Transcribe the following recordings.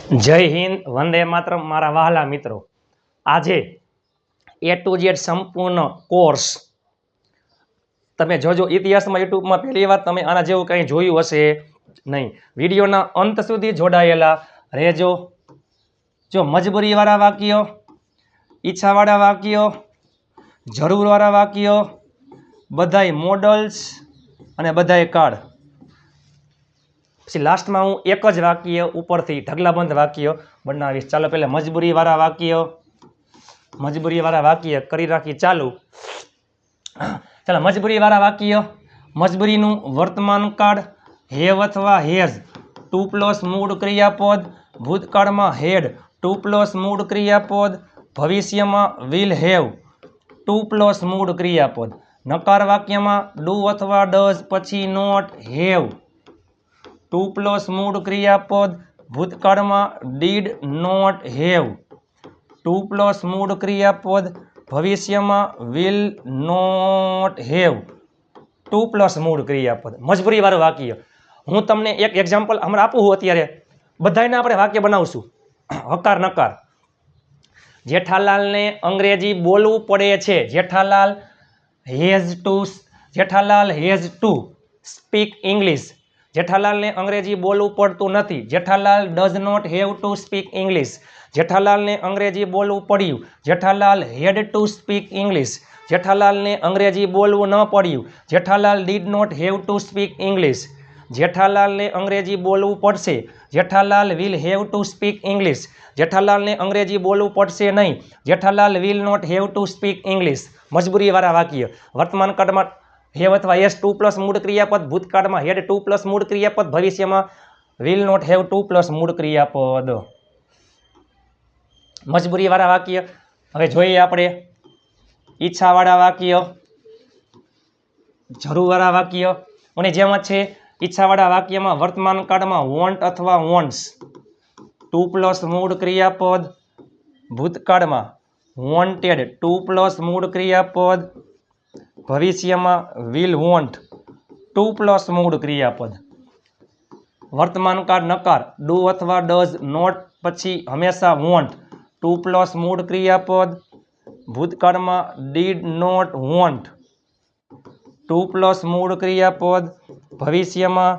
જય હિન્દ, વંદે માતરમ મારા વહાલા મિત્રો। આજે A to Z સંપૂર્ણ કોર્સ તમે જોજો। ઇતિહાસમાં યુટ્યુબમાં પહેલી વાર તમે આના જેવું કંઈ જોયું હશે નહીં। વિડીયોના અંત સુધી જોડાયેલા રહેજો। જો મજબૂરીવાળા વાક્યો, ઈચ્છાવાળા વાક્યો, જરૂરવાળા વાક્યો, બધાય મોડલ્સ અને બધાય કાળ। પછી લાસ્ટમાં હું એક જ વાક્ય ઉપરથી ઢગલાબંધ વાક્ય બનાવીશ। ચાલો પહેલા મજબૂરીવાળા વાક્ય કરી રાખી ચાલુ। ચાલો મજબૂરીવાળા વાક્ય। મજબૂરીનું વર્તમાન કાળ હેવ અથવા હેઝ ટુ પ્લસ મૂળ ક્રિયાપદ, ભૂતકાળમાં હેડ ટુ પ્લસ મૂળ ક્રિયાપદ, ભવિષ્યમાં વિલ હેવ ટુ પ્લસ મૂળ ક્રિયાપદ। નકાર વાક્યમાં ડુ અથવા ડઝ પછી નોટ હેવ ટુ પ્લસ મૂળ ક્રિયાપદ, ભૂતકાળમાં did not have to plus મૂળ ક્રિયાપદ, ભવિષ્યમાં will not have to plus મૂળ ક્રિયાપદ। મજબૂરીવાળું વાક્ય હું તમને એક એક્ઝામ્પલ હમણાં આપું છું। અત્યારે બધાને આપણે વાક્ય બનાવશું। હકાર નકાર। જેઠાલાલને અંગ્રેજી બોલવું પડે છે। Jethalal has to speak English. જેઠાલાલને અંગ્રેજી બોલવું પડતું નથી। Jethalal does not have to speak English. જેઠાલાલને અંગ્રેજી બોલવું પડ્યું। Jethalal had to speak English. જેઠાલાલને અંગ્રેજી બોલવું ન પડ્યું। Jethalal did not have to speak English. જેઠાલાલને અંગ્રેજી બોલવું પડશે। Jethalal will have to speak English. જેઠાલાલને અંગ્રેજી બોલવું પડશે નહીં। Jethalal will not have to speak English. મજબૂરીવાળા વાક્ય વર્તમાન કાળમાં હેવ અથવા યસ ટુ પ્લસ મૂળ ક્રિયાપદ, ભૂતકાળમાં હેડ ટુ પ્લસ મૂળ ક્રિયાપદ, ભવિષ્યમાં will not have to plus મૂળ ક્રિયાપદ। મજબૂરીવાળા વાક્ય હવે જોઈએ આપણે। ઈચ્છાવાળા વાક્ય, જરૂરવાળા વાક્ય અને જેમ જ છે। ઈચ્છાવાળા વાક્યમાં વર્તમાન કાળમાં વોન્ટ અથવા વોન્ટ્સ ટુ પ્લસ મૂળ ક્રિયાપદ, ભૂતકાળમાં વોન્ટેડ ટુ પ્લસ મૂળ ક્રિયાપદ, ભવિષ્યમાં વિલ વોન્ટ ટુ પ્લસ મૂળ ક્રિયાપદ। વર્તમાન કાળ નકાર ડુ અથવા ડઝ નોટ પછી હંમેશા વોન્ટ ટુ પ્લસ મૂળ ક્રિયાપદ, ભૂતકાળમાં did not want to plus મૂળ ક્રિયાપદ, ભવિષ્યમાં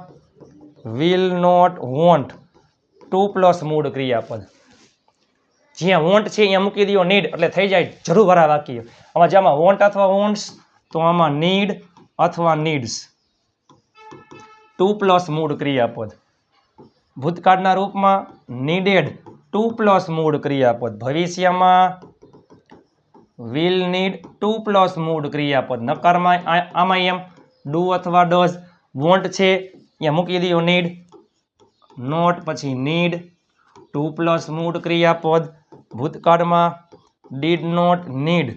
will not want to plus મૂળ ક્રિયાપદ। જ્યાં વોન્ટ છે અહીંયા મૂકી દો નીડ એટલે થઈ જાય જરૂરવાળા વાક્ય। આમાં જેમાં વોન્ટ અથવા વોન્ટ્સ તો આમાં નીડ અથવા નીડ્સ ટુ પ્લસ મૂળ ક્રિયાપદ। ભૂતકાળના રૂપમાં નીડેડ ટુ પ્લસ મૂળ ક્રિયાપદ, ભવિષ્યમાં વિલ નીડ ટુ પ્લસ મૂળ ક્રિયાપદ। નકારમાં આમાં એમ ડુ અથવા ડઝ વોન્ટ છે અહીંયા મૂકી દો નીડ નોટ પછી નીડ ટુ પ્લસ મૂળ ક્રિયાપદ, ભૂતકાળમાં did not need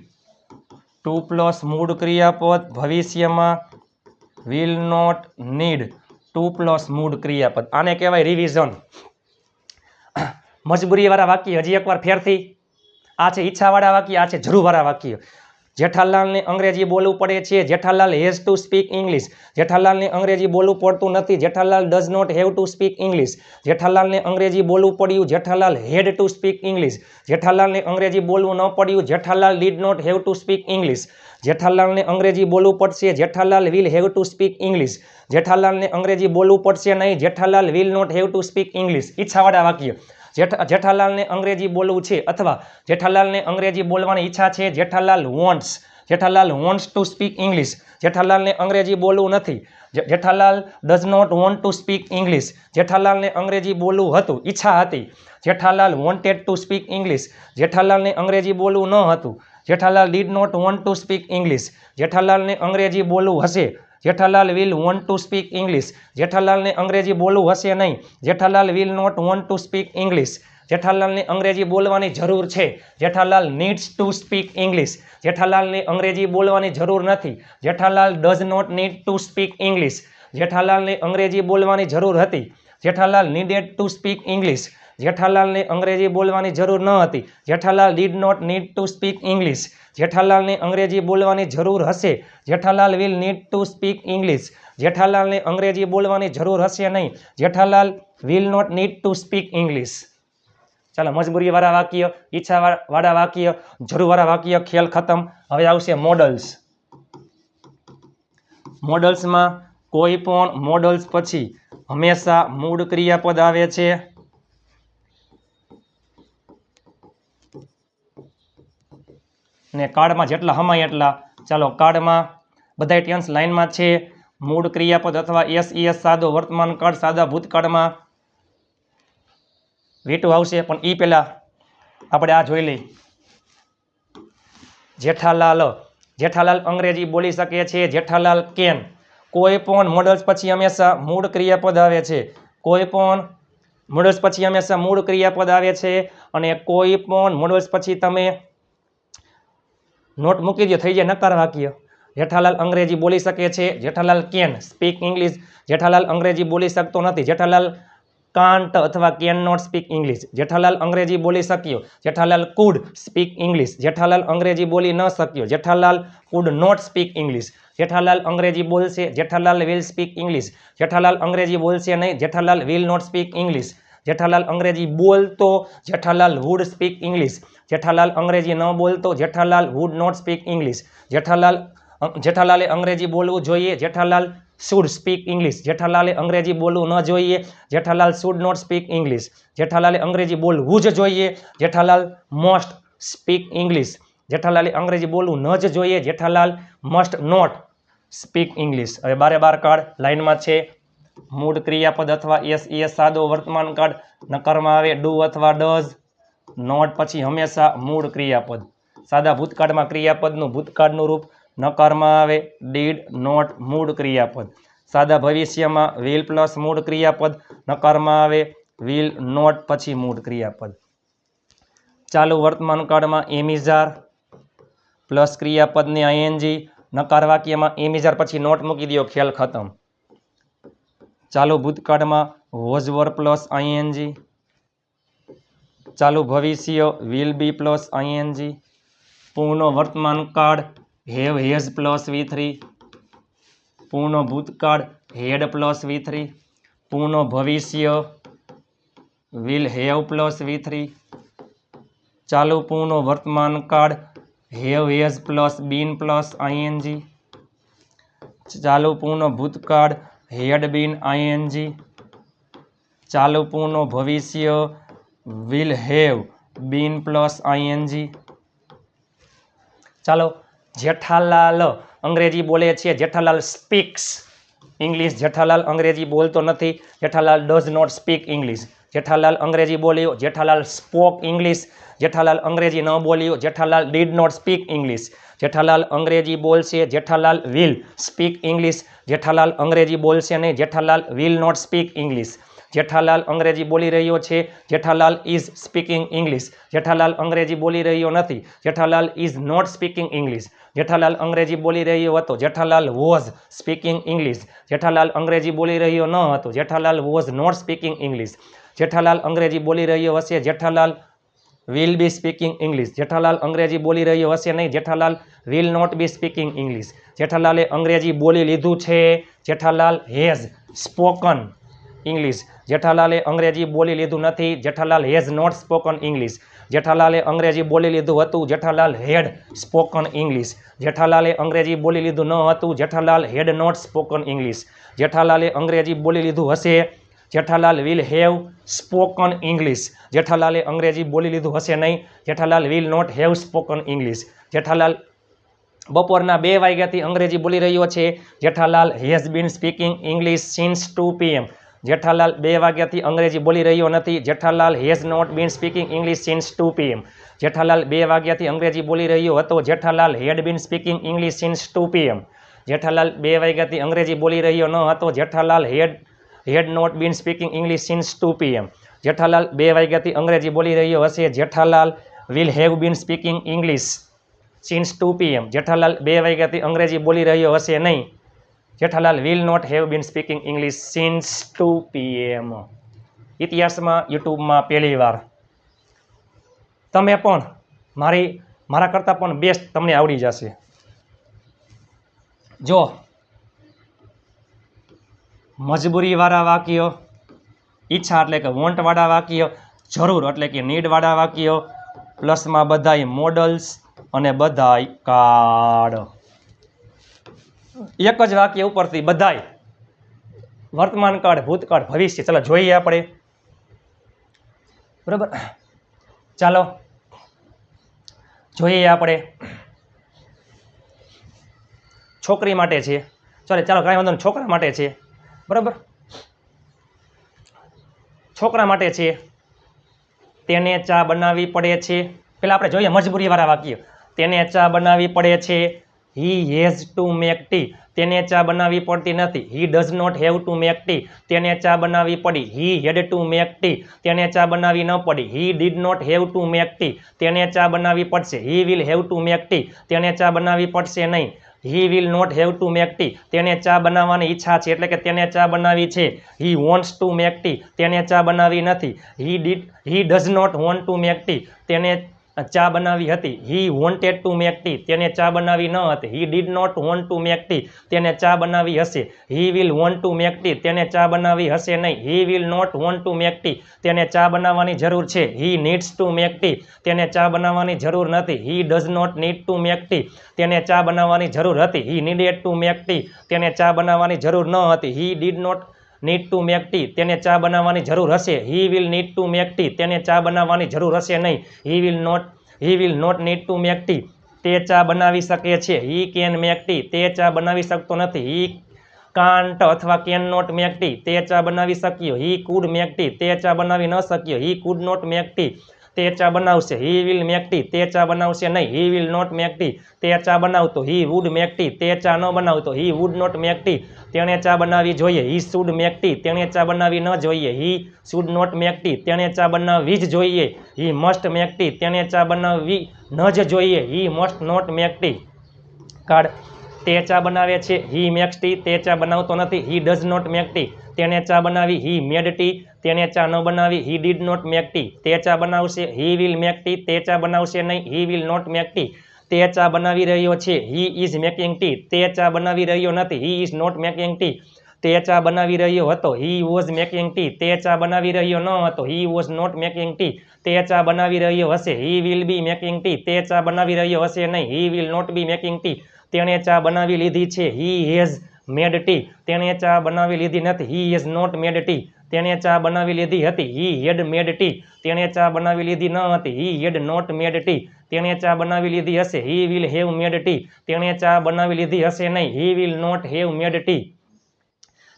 to plus મૂળ ક્રિયાપદ, ભવિષ્યમાં will not need to plus મૂળ ક્રિયાપદ। આને કહેવાય રિવિઝન। મજબૂરીવાળા વાક્ય હજી એકવાર ફેરથી। આ છે ઈચ્છાવાળા વાક્ય, આ છે જરૂરવાળા વાક્ય। જેઠાલાલને અંગ્રેજી બોલવું પડે છે। Jethalal has to speak English. જેઠાલાલને અંગ્રેજી બોલવું પડતું નથી। Jethalal does not have to speak English. જેઠાલાલને અંગ્રેજી બોલવું પડ્યું। Jethalal had to speak English. જેઠાલાલને અંગ્રેજી બોલવું ન પડ્યું। Jethalal did not have to speak English. જેઠાલાલને અંગ્રેજી બોલવું પડશે। Jethalal will have to speak English. જેઠાલાલને અંગ્રેજી બોલવું પડશે નહીં। Jethalal will not have to speak English. ઈચ્છાવાળા વાક્ય જેઠાલાલને અંગ્રેજી બોલવું છે અથવા જેઠાલાલને અંગ્રેજી બોલવાની ઈચ્છા છે। Jethalal wants to speak English. જેઠાલાલને અંગ્રેજી બોલવું નથી। Jethalal does not want to speak English. જેઠાલાલને અંગ્રેજી બોલવું હતું, ઈચ્છા હતી। Jethalal wanted to speak English. જેઠાલાલને અંગ્રેજી બોલવું ન હતું। Jethalal did not want to speak English. જેઠાલાલને અંગ્રેજી બોલવું હશે। Jethalal will want to speak English. જેઠાલાલને અંગ્રેજી બોલવું હશે નહીં। Jethalal will not want to speak English. જેઠાલાલને અંગ્રેજી બોલવાની જરૂર છે। Jethalal needs to speak English. જેઠાલાલને અંગ્રેજી બોલવાની જરૂર નથી। Jethalal does not need to speak English. જેઠાલાલને અંગ્રેજી બોલવાની જરૂર હતી। Jethalal needed to speak English. જેઠાલાલને અંગ્રેજી બોલવાની જરૂર ન હતી। Jethalal did not need to speak English. જેઠાલાલને અંગ્રેજી બોલવાની જરૂર હશે। Jethalal will need to speak English. જેઠાલાલને અંગ્રેજી બોલવાની જરૂર હશે નહીં। Jethalal will not need to speak English. ચાલો મજબૂરીવાળા વાક્ય, ઈચ્છાવાળા વાક્ય, જરૂરવાળા વાક્ય, ખેલ ખતમ. હવે આવશે મોડલ્સ. મોડલ્સમાં કોઈ પણ મોડલ્સ પછી હંમેશા મૂળ ક્રિયાપદ આવે છે. ને કાર્ડમાં જેટલા હમાય એટલા. ચાલો કાર્ડમાં બધા ટેન્સ લાઈનમાં છે. મૂળ ક્રિયાપદ અથવા એસ સાદો વર્તમાન કાળ, સાદા ભૂતકાળમાં V2 આવશે. પણ એ પહેલા આપણે આ જોઈ લઈએ. જેઠાલાલ અંગ્રેજી બોલી શકે છે. જેઠાલાલ કેન. કોઈ પણ મોડલ્સ પછી હંમેશા મૂળ ક્રિયાપદ આવે છે. કોઈ પણ મોડલ્સ પછી હંમેશા મૂળ ક્રિયાપદ આવે છે. અને કોઈ પણ મોડલ્સ પછી તમે નોટ મૂકી દો, થઈ જાય નકાર વાક્ય. જેઠાલાલ અંગ્રેજી બોલી શકે છે. Jethalal can speak English. Jethalal અંગ્રેજી બોલી શકતો નથી. જેઠાલાલ કાન્ટ અથવા can not speak English. Jethalal અંગ્રેજી બોલી શક્યો. Jethalal could speak English. Jethalal અંગ્રેજી બોલી ન શક્યો. Jethalal could not speak English. Jethalal અંગ્રેજી બોલશે. Jethalal will speak English. Jethalal અંગ્રેજી બોલશે નહીં. Jethalal will not speak English. Jethalal અંગ્રેજી બોલતો. Jethalal would speak English. Jethalal અંગ્રેજી ન બોલતો. Jethalal would not speak English. જેઠાલાલે અંગ્રેજી બોલવું જોઈએ. Jethalal should speak English. જેઠાલાલે અંગ્રેજી બોલવું ન જોઈએ. Jethalal should not speak English. જેઠાલાલે અંગ્રેજી બોલવું જ જોઈએ. Jethalal must speak English. જેઠાલાલે અંગ્રેજી બોલવું ન જ જોઈએ. Jethalal must not speak English. હવે બારે બાર કાર્ડ લાઈનમાં છે. મૂળ ક્રિયાપદ અથવા એસ સાદો વર્તમાન કાળ નકારમાં આવે ડુ અથવા ડઝ. નોટ પછી હંમેશા મૂળ ક્રિયાપદ. સાદા ભૂતકાળમાં ક્રિયાપદનું ભૂતકાળનું રૂપ નકારમાં આવે ડીડ નોટ મૂળ ક્રિયાપદ. સાદા ભવિષ્યમાં વિલ પ્લસ મૂળ ક્રિયાપદ નકારમાં આવે વિલ નોટ પછી મૂળ ક્રિયાપદ. ચાલુ વર્તમાન કાળમાં એમિઝાર પ્લસ ક્રિયાપદને આઈએનજી. નકાર વાક્યમાં એમિઝાર પછી નોટ મૂકી દો, ખેલ ખતમ. ચાલુ ભૂતકાળમાં વોઝ પ્લસ આઈએનજી. ચાલુ ભવિષ્ય વિલ બી પ્લસ આઈએનજી. પૂર્ણ વર્તમાન કાળ હેવ હેઝ પ્લસ V3. પૂર્ણ ભૂતકાળ હેડ પ્લસ V3. પૂર્ણ ભવિષ્ય વિલ હેવ પ્લસ V3. ચાલુ પૂર્ણ વર્તમાન કાળ have has plus bin plus ING. ચાલુ પૂર્ણ ભૂતકાળ હેડ બીન આઈએનજી. ચાલુ પૂર્ણ ભવિષ્ય will have bin plus ING. ચાલો જેઠાલાલ અંગ્રેજી બોલે છે. Jethalal speaks English. જેઠાલાલ અંગ્રેજી બોલતો નથી. Jethalal does not speak English. Jethalal અંગ્રેજી બોલ્યો. Jethalal spoke English. જેઠાલાલ અંગ્રેજી ન બોલ્યો. Jethalal did not speak English. Jethalal અંગ્રેજી બોલશે. Jethalal will speak English. Jethalal અંગ્રેજી બોલશે નહીં. Jethalal will not speak English. Jethalal અંગ્રેજી બોલી રહ્યો છે. Jethalal is speaking English. Jethalal અંગ્રેજી બોલી રહ્યો નથી. Jethalal is not speaking English. Jethalal અંગ્રેજી બોલી રહ્યો હતો. Jethalal was speaking English. Jethalal અંગ્રેજી બોલી રહ્યો ન હતો. Jethalal was not speaking English. Jethalal અંગ્રેજી બોલી રહ્યો હશે. Jethalal will be speaking English. Jethalal અંગ્રેજી બોલી રહ્યો હશે નહીં. Jethalal will not be speaking English. જેઠાલાલે અંગ્રેજી બોલી લીધું છે. Jethalal has spoken English. જેઠાલાલે અંગ્રેજી બોલી લીધું નથી. Jethalal has not spoken English. જેઠાલાલે અંગ્રેજી બોલી લીધું હતું. Jethalal had spoken English. જેઠાલાલે અંગ્રેજી બોલી લીધું ન હતું. Jethalal had not spoken English. જેઠાલાલે અંગ્રેજી બોલી લીધું હશે. Jethalal will have spoken English. જેઠાલાલે અંગ્રેજી બોલી લીધું હશે નહીં. Jethalal will not have spoken English. Jethalal બપોરના 2 વાગ્યાથી અંગ્રેજી બોલી રહ્યો છે. Jethalal has been speaking English since 2 PM. Jethalal 2 વાગ્યાથી અંગ્રેજી બોલી રહ્યો નથી. Jethalal has not been speaking English since 2 PM. Jethalal 2 વાગ્યાથી અંગ્રેજી બોલી રહ્યો હતો. Jethalal had been speaking English since 2 PM. Jethalal 2 વાગ્યાથી અંગ્રેજી બોલી રહ્યો ન હતો. Jethalal had not been speaking English since 2 PM. Jethalal 2 વાગ્યાથી અંગ્રેજી બોલી રહ્યો હશે. Jethalal will have been speaking English since 2 PM. Jethalal 2 વાગ્યાથી અંગ્રેજી બોલી રહ્યો હશે નહીં. Jethalal will not have been speaking English since 2 PM. ઇતિહાસમાં યુટ્યુબમાં પહેલી વાર. તમે પણ મારા કરતાં પણ બેસ્ટ તમને આવડી જશે. જો મજબૂરીવાળા વાક્ય, ઈચ્છા એટલે કે વોન્ટવાળા વાક્ય, જરૂર એટલે કે નીડવાળા વાક્ય પ્લસમાં બધાય મોડલ્સ અને બધાય કાળ. એક જ વાક્ય ઉપરથી બધાય વર્તમાન કાળ, ભૂતકાળ, ભવિષ્ય. ચાલો જોઈએ આપણે. બરાબર, ચાલો જોઈએ આપણે. છોકરી માટે છે, ચાલો કાંઈ વાંધો નહીં, છોકરા માટે છે. બરાબર, છોકરા માટે છે. તેને ચા બનાવવી પડે છે. પેલા આપણે જોઈએ મજબૂરીવાળા વાક્ય. તેને ચા બનાવવી પડે છે. He has to make tea. તેને ચા બનાવવી પડતી નથી. He does not have to make tea. તેને ચા બનાવવી પડી. He had to make tea. તેને ચા બનાવવી ન પડી. He did not have to make tea. તેને ચા બનાવવી પડશે. He will have to make tea. તેને ચા બનાવવી પડશે નહીં. He will not have to make tea. તેને ચા બનાવવાની ઈચ્છા છે એટલે કે તેને ચા બનાવી છે. He wants to make tea. તેને ચા બનાવી નથી. He does not want to make tea. તેને ચા બનાવી હતી. He wanted to make tea. તેને ચા બનાવી ન હતી. He did not want to make tea. તેને ચા બનાવી હશે. He will want to make tea. તેને ચા બનાવી હશે નહીં. He will not want to make tea. તેને ચા બનાવવાની જરૂર છે. He needs two make tea. તેને ચા બનાવવાની જરૂર નથી. He does not need to make tea. તેને ચા બનાવવાની જરૂર હતી. He needed to make tea. તેને ચા બનાવવાની જરૂર ન હતી. He did not need to make tea. તેને ચા બનાવવાની જરૂર હશે. He will need to make tea. તેને ચા બનાવવાની જરૂર હશે નહીં. He will not need to make tea. તે ચા બનાવી શકે છે. He can make tea. તે ચા બનાવી શકતો નથી. હી કાન્ટ અથવા કેન નોટ મેક ટી. તે ચા બનાવી શક્યો. He could make tea. તે ચા બનાવી ન શક્યો. He could not make tea. તે ચા બનાવશે. He will make tea. તે ચા બનાવશે નહીં. He will not make tea. તે ચા બનાવતો. He would make tea. તે ચા ન બનાવતો. He would not make tea. તેણે ચા બનાવવી જોઈએ. He should make tea. તેણે ચા બનાવવી ન જોઈએ. He should not make tea. તેણે ચા બનાવવી જ જોઈએ. He must make tea. તેણે ચા બનાવવી ન જ જોઈએ. He must not make tea. Card. તે ચા બનાવે છે. He makes tea. તે ચા બનાવતો નથી. He does not make tea. તેણે ચા બનાવી. He made tea. તેને ચા ન બનાવી. He did not make tea. તે ચા બનાવશે. He will make tea. તે ચા બનાવશે નહીં. He will not make tea. તે ચા બનાવી રહ્યો છે. He is making tea. તે ચા બનાવી રહ્યો નથી. He is not making tea. તે ચા બનાવી રહ્યો હતો. He was making tea. તે ચા બનાવી રહ્યો ન હતો. He was not making tea. તે ચા બનાવી રહ્યો હશે. He will be making tea. તે ચા બનાવી રહ્યો હશે નહીં. He will not be making T. તેણે ચા બનાવી લીધી છે. He has made tea. તેણે ચા બનાવી લીધી નથી. He has not made tea. તેણે ચા બનાવી લીધી હતી. He had made tea. તેણે ચા બનાવી લીધી ન હતી. He had not made tea. તેણે ચા બનાવી લીધી હશે. He will have made tea. તેણે ચા બનાવી લીધી હશે નહીં. He will not have made tea.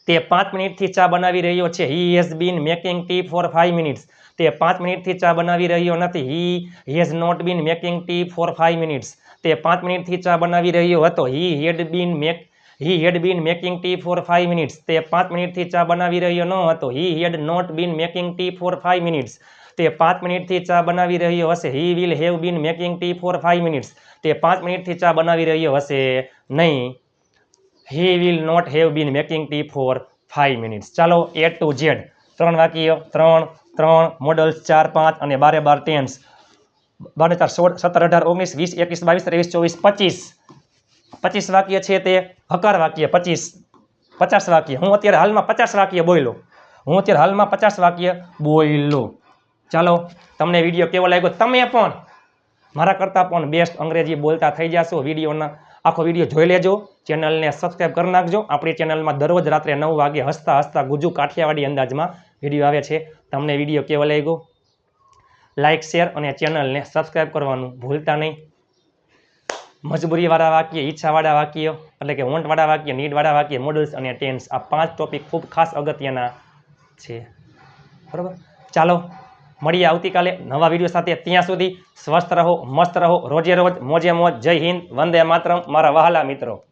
તે 5 મિનિટથી ચા બનાવી રહ્યો છે. He has been making tea for 5 minutes. તે 5 મિનિટથી ચા બનાવી રહ્યો નથી. He has not been making tea for 5 minutes. તે 5 મિનિટથી ચા બનાવી રહ્યો હતો. He had been making tea for 5 minutes. તે 5 મિનિટથી ચા બનાવી રહ્યો ન હતો. He had not been making tea for 5 minutes. તે 5 મિનિટથી ચા બનાવી રહ્યો હશે. He will have been making tea for 5 minutes. તે 5 મિનિટથી ચા બનાવી રહ્યો હશે નહીં. He will not have been making tea for 5 minutes. ચાલો A to Z 3 વાક્ય, 3 મોડલ્સ, 4 5 અને 12 ટેન્સ. 12 4 16 17 18 19 20 21 22 23 24 25 વાક્ય છે તે હકાર વાક્ય. 50 વાક્ય. હું અત્યારે હાલમાં 50 વાક્ય બોલ્યો. ચાલો તમને વિડીયો કેવો લાગ્યો? તમે પણ મારા કરતાં પણ બેસ્ટ અંગ્રેજી બોલતા થઈ જશો. આખો વિડીયો જોઈ લેજો. ચેનલને સબસ્ક્રાઈબ કરી નાખજો. આપણી ચેનલમાં દરરોજ રાત્રે 9 વાગે હસતા ગુજુ કાઠિયાવાડી અંદાજમાં વિડીયો આવે છે. તમને વિડીયો કેવો લાગ્યો? લાઇક, શેર અને ચેનલને સબસ્ક્રાઈબ કરવાનું ભૂલતા નહીં. મજબૂરીવાળા વાક્ય, ઈચ્છાવાળા વાક્ય એટલે કે વોન્ટવાળા વાક્ય, નીડવાળા વાક્ય, મોડલ્સ અને ટેન્સ, આ 5 ટોપિક ખૂબ ખાસ અગત્યના છે. બરાબર, ચાલો મળીએ આવતીકાલે નવા વિડીયો સાથે. ત્યાં સુધી સ્વસ્થ રહો, મસ્ત રહો, રોજે રોજ મોજે મોજ. જય હિન્દ, વંદે માતરમ મારા વહાલા મિત્રો.